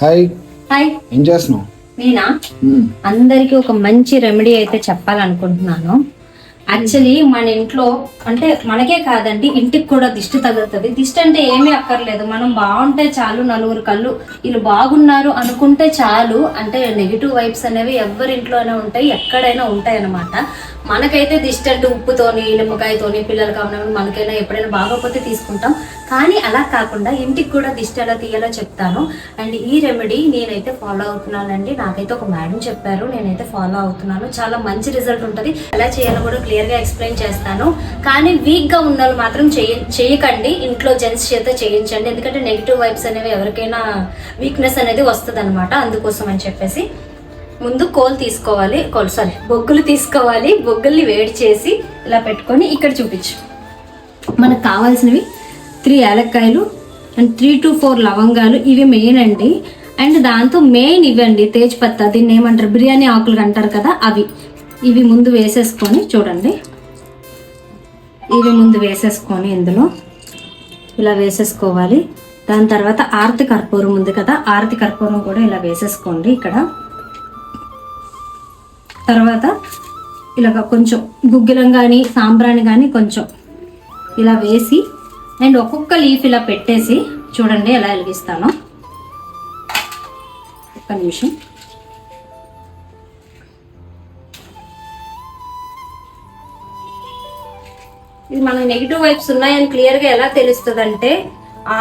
Hi hi ఏం చేస్తున్నావు? నేనా అందరికి ఒక మంచి రెమెడీ అయితే చెప్పాలనుకుంటున్నాను. యాక్చువల్లీ మన ఇంట్లో అంటే మనకే కాదండి, ఇంటికి కూడా దిష్టి తగులుతుంది. దిష్టి అంటే ఏమీ అక్కర్లేదు, మనం బాగుంటే చాలు, నలుగురు కళ్ళు వీళ్ళు బాగున్నారు అనుకుంటే చాలు. అంటే నెగిటివ్ వైబ్స్ అనేవి ఎవరింట్లోనే ఉంటాయి, ఎక్కడైనా ఉంటాయి అన్నమాట. మనకైతే దిష్టి అంటే ఉప్పుతోని, నిమ్మకాయతోని, పిల్లలు కావాలి మనకైనా ఎప్పుడైనా బాగోకపోతే తీసుకుంటాం. కానీ అలా కాకుండా ఇంటికి కూడా దిష్టి ఎలా తీయాలో చెప్తాను. అండ్ ఈ రెమెడీ నేనైతే ఫాలో అవుతున్నానండి. నాకైతే ఒక మేడం చెప్పారు, నేనైతే ఫాలో అవుతున్నాను. చాలా మంచి రిజల్ట్ ఉంటుంది. ఎలా చేయాలో కూడా క్లియర్గా ఎక్స్ప్లెయిన్ చేస్తాను. కానీ వీక్గా ఉన్న వాళ్ళు మాత్రం చేయకండి, ఇంట్లో జెంట్స్ చేత చేయించండి. ఎందుకంటే నెగిటివ్ వైబ్స్ అనేవి ఎవరికైనా వీక్నెస్ అనేది వస్తుంది అనమాట. అందుకోసం అని చెప్పేసి ముందు బొగ్గులు తీసుకోవాలి. బొగ్గుల్ని వేడి చేసి ఇలా పెట్టుకొని ఇక్కడ చూపించు. మనకు కావాల్సినవి 3 యాలక్కాయలు అండ్ 3 to 4 లవంగాలు, ఇవి మెయిన్ అండి. అండ్ దాంతో మెయిన్ ఇవ్వండి తేజ్పత్తా, దీన్ని ఏమంటారు, బిర్యానీ ఆకులు అంటారు కదా, ఇవి ముందు వేసేసుకొని చూడండి. ఇవి ముందు వేసేసుకొని ఇందులో ఇలా వేసేసుకోవాలి. దాని తర్వాత ఆరతి కర్పూరం ఉంది కదా, ఆరతి కర్పూరం కూడా ఇలా వేసేసుకోండి ఇక్కడ. తర్వాత ఇలాగ కొంచెం గుగ్గిలం కానీ సాంబ్రాణి కానీ కొంచెం ఇలా వేసి అండ్ ఒక్కొక్క లీఫ్ ఇలా పెట్టేసి చూడండి ఎలా వెలిగిస్తానో. ఒక్క నిమిషం. ఇది మనకి నెగిటివ్ వైబ్స్ ఉన్నాయని క్లియర్గా ఎలా తెలుస్తుంది అంటే,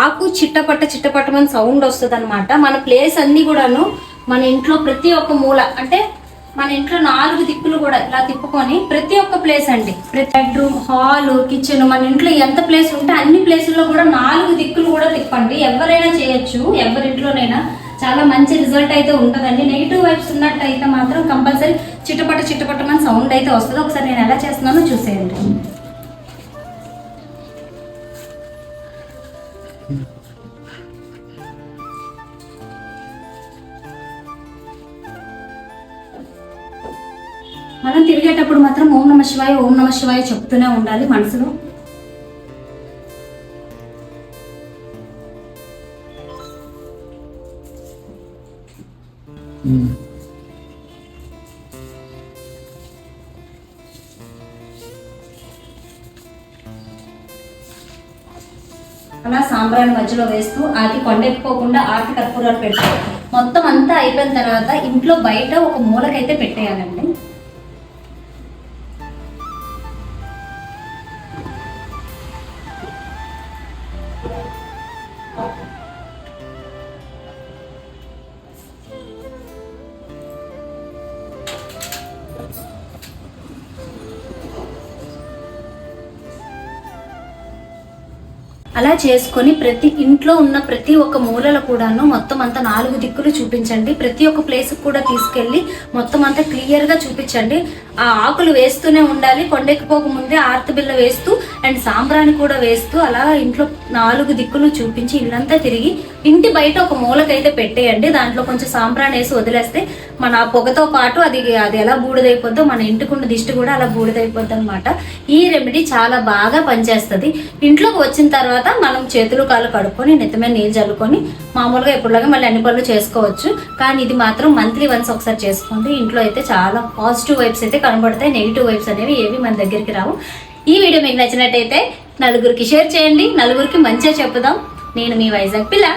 ఆకు చిట్టపట్టమని సౌండ్ వస్తుంది అనమాట. మన ప్లేస్ అన్ని కూడాను మన ఇంట్లో ప్రతి ఒక్క మూల, అంటే మన ఇంట్లో 4 దిక్కులు కూడా ఇలా తిప్పుకొని ప్రతి ఒక్క ప్లేస్ అండి, ప్రతి బెడ్రూమ్, హాల్, కిచెన్, మన ఇంట్లో ఎంత ప్లేస్ ఉంటే అన్ని ప్లేసుల్లో కూడా 4 దిక్కులు కూడా తిప్పండి. ఎవరైనా చేయొచ్చు, ఎవరింట్లోనైనా. చాలా మంచి రిజల్ట్ అయితే ఉంటుందండి. నెగిటివ్ వైబ్స్ ఉన్నట్టయితే మాత్రం కంపల్సరీ చిట్టపట్టమని సౌండ్ అయితే వస్తుంది. ఒకసారి నేను ఎలా చేస్తున్నానో చూసేయండి. మనం తిరిగేటప్పుడు మాత్రం ఓం నమ శివాయ చెప్తూనే ఉండాలి మనసులో. అలా సాంబ్రాన్ని మధ్యలో వేస్తూ అది కొండెక్కిపోకుండా ఆర్తి కర్పూరాలు పెట్టాలి. మొత్తం అంతా అయిపోయిన తర్వాత ఇంట్లో బయట ఒక మూలకైతే పెట్టేయాలండి. అలా చేసుకొని ప్రతి ఇంట్లో ఉన్న ప్రతి ఒక్క మూలలో కూడాను మొత్తం అంతా 4 దిక్కులు చూపించండి. ప్రతి ఒక్క ప్లేస్ కూడా తీసుకెళ్ళి మొత్తం అంతా క్లియర్గా చూపించండి. ఆ ఆకులు వేస్తూనే ఉండాలి. కొండెక్కిపోక ముందే ఆర్తి బిల్ల వేస్తూ అండ్ సాంబ్రాణి కూడా వేస్తూ అలా ఇంట్లో 4 దిక్కులు చూపించి ఇల్లంతా తిరిగి ఇంటి బయట ఒక మూలకైతే పెట్టేయండి. దాంట్లో కొంచెం సాంబ్రాణి వేసి వదిలేస్తే మన పొగతో పాటు అది ఎలా బూడిదైపోద్దో మన ఇంటికున్న దిష్టి కూడా అలా బూడిదైపోద్ది అనమాట. ఈ రెమెడీ చాలా బాగా పనిచేస్తుంది. ఇంట్లోకి వచ్చిన తర్వాత మనం చేతులు కాళ్ళు కడుక్కొని నెత్తమైన నీళ్ళు చల్లుకొని మామూలుగా ఎప్పుడులాగా మళ్ళీ అన్ని పనులు చేసుకోవచ్చు. కానీ ఇది మాత్రం మంత్లీ వన్స్ ఒకసారి చేసుకోండి. ఇంట్లో అయితే చాలా పాజిటివ్ వైబ్స్ అయితే కనబడతాయి. నెగిటివ్ వైబ్స్ అనేవి ఏవి మన దగ్గరికి రావు. ఈ వీడియో మీకు నచ్చినట్టయితే నలుగురికి షేర్ చేయండి. నలుగురికి మంచిగా చెప్పుదాం. నేను మీ వైజాగ్ పిల్ల.